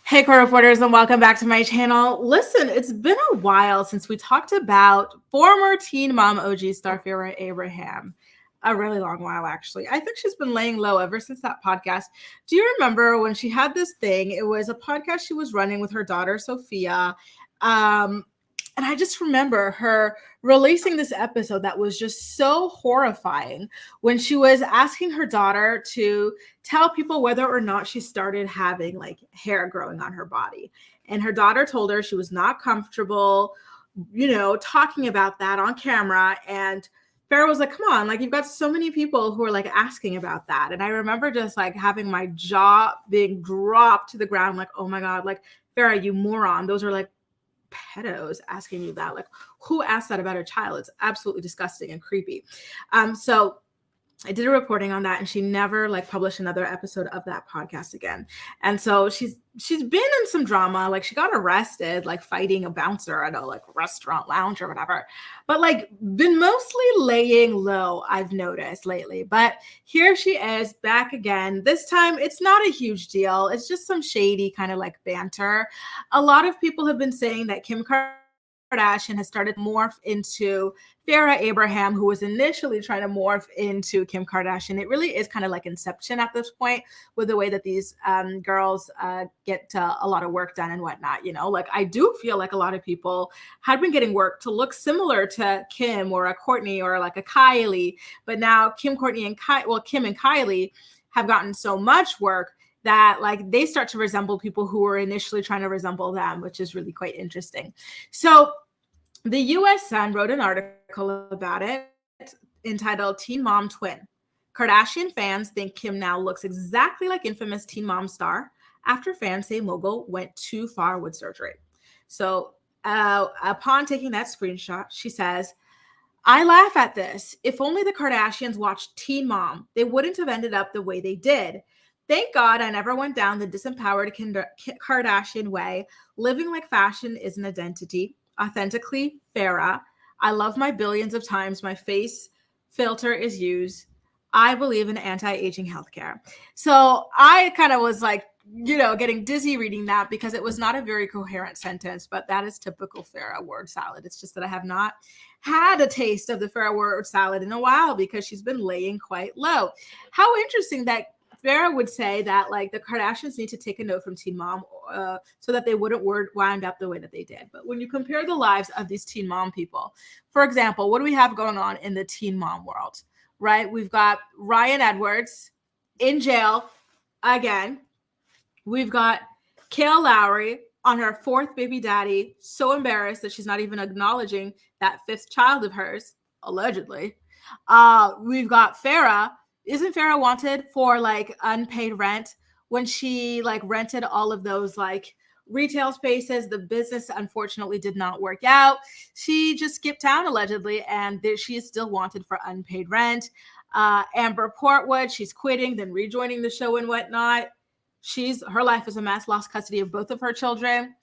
Hey, core reporters, and welcome back to my channel. Listen, it's been a while since we talked about former Teen Mom OG star Farrah Abraham. A really long while, actually. I think she's been laying low ever since that podcast. Do you remember when she had this thing? It was a podcast she was running with her daughter, Sophia. Um, and I just remember her releasing this episode that was just so horrifying when she was asking her daughter to tell people whether or not she started having like hair growing on her body. And her daughter told her she was not comfortable, talking about that on camera. And Farrah was like, come on, like you've got so many people who are like asking about that. And I remember just like having my jaw being dropped to the ground, like, oh my God, like Farrah, you moron. Those are like pedos asking you that. Like, who asked that about a child? It's absolutely disgusting and creepy. So I did a reporting on that, and she never like published another episode of that podcast again. And so she's been in some drama. Like she got arrested, like fighting a bouncer at a like restaurant lounge or whatever. But like been mostly laying low, I've noticed lately. But here she is back again. This time it's not a huge deal. It's just some shady kind of like banter. A lot of people have been saying that Kim Kardashian has started to morph into Farrah Abraham, who was initially trying to morph into Kim Kardashian. It really is kind of like Inception at this point with the way that these girls get a lot of work done and whatnot. Like I do feel like a lot of people had been getting work to look similar to Kim or a Kourtney or like a Kylie, but now Kim and Kylie have gotten so much work that like they start to resemble people who were initially trying to resemble them, which is really quite interesting. So the US Sun wrote an article about it entitled Teen Mom Twin. Kardashian fans think Kim now looks exactly like infamous Teen Mom star after fans say mogul went too far with surgery. So upon taking that screenshot, she says, I laugh at this. If only the Kardashians watched Teen Mom, they wouldn't have ended up the way they did. Thank God I never went down the disempowered Kardashian way. Living like fashion is an identity. Authentically Farrah. I love my billions of times my face filter is used. I believe in anti-aging healthcare. So I kind of was like, getting dizzy reading that because it was not a very coherent sentence, but that is typical Farrah word salad. It's just that I have not had a taste of the Farrah word salad in a while because she's been laying quite low. How interesting that Farrah would say that like the Kardashians need to take a note from Teen Mom so that they wouldn't wind up the way that they did. But when you compare the lives of these Teen Mom people, for example, what do we have going on in the Teen Mom world, right? We've got Ryan Edwards in jail again. We've got Kale Lowry on her fourth baby daddy, so embarrassed that she's not even acknowledging that fifth child of hers, allegedly. We've got Farrah. Isn't Farrah wanted for like unpaid rent when she like rented all of those like retail spaces? The business unfortunately did not work out. She just skipped town allegedly, and she is still wanted for unpaid rent. Amber Portwood, she's quitting, then rejoining the show and whatnot. Her life is a mess, lost custody of both of her children.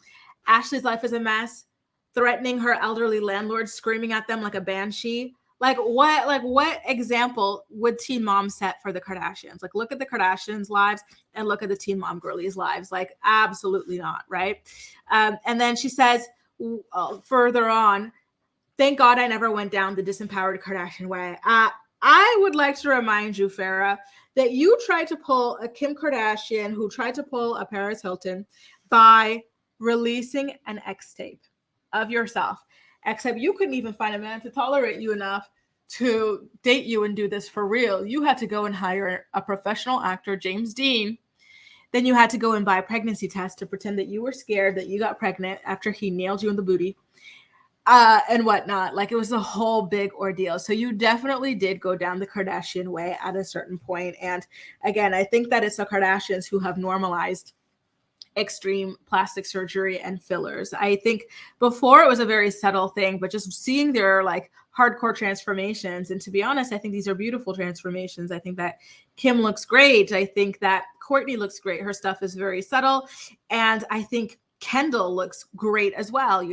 Ashley's life is a mess, threatening her elderly landlord, screaming at them like a banshee. Like what example would Teen Mom set for the Kardashians? Like look at the Kardashians' lives and look at the Teen Mom girlies' lives. Like absolutely not, right? And then she says further on, thank God I never went down the disempowered Kardashian way. I would like to remind you, Farrah, that you tried to pull a Kim Kardashian who tried to pull a Paris Hilton by releasing an X tape of yourself. Except you couldn't even find a man to tolerate you enough to date you and do this for real. You had to go and hire a professional actor, James Dean. Then you had to go and buy a pregnancy test to pretend that you were scared that you got pregnant after he nailed you in the booty and whatnot. Like it was a whole big ordeal. So you definitely did go down the Kardashian way at a certain point. And again, I think that it's the Kardashians who have normalized extreme plastic surgery and fillers. I think before it was a very subtle thing, but just seeing their like hardcore transformations. And to be honest, I think these are beautiful transformations. I think that Kim looks great. I think that Kourtney looks great. Her stuff is very subtle. And I think Kendall looks great as well,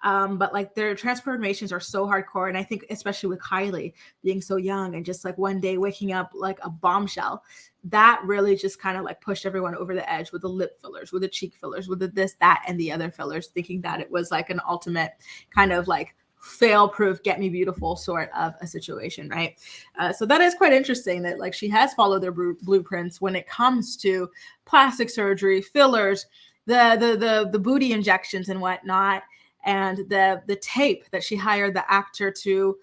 but like their transformations are so hardcore. And I think especially with Kylie being so young and just like one day waking up like a bombshell, that really just kind of like pushed everyone over the edge with the lip fillers, with the cheek fillers, with the this, that, and the other fillers, thinking that it was like an ultimate kind of like fail proof, get me beautiful sort of a situation, right? So that is quite interesting that like she has followed their blueprints when it comes to plastic surgery, fillers, the booty injections and whatnot, and the tape that she hired the actor to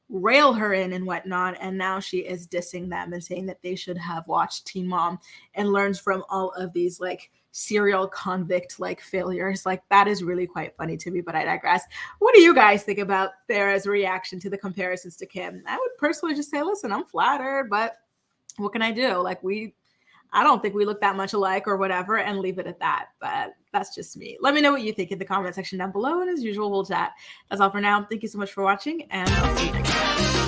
rail her in and whatnot. And now she is dissing them and saying that they should have watched Teen Mom and learns from all of these like serial convict like failures. Like that is really quite funny to me, but I digress. What do you guys think about Farrah's reaction to the comparisons to Kim? I would personally just say, listen, I'm flattered, but what can I do? Like I don't think we look that much alike or whatever, and leave it at that. But that's just me. Let me know what you think in the comment section down below. And as usual, we'll chat. That's all for now. Thank you so much for watching, and I'll see you next time.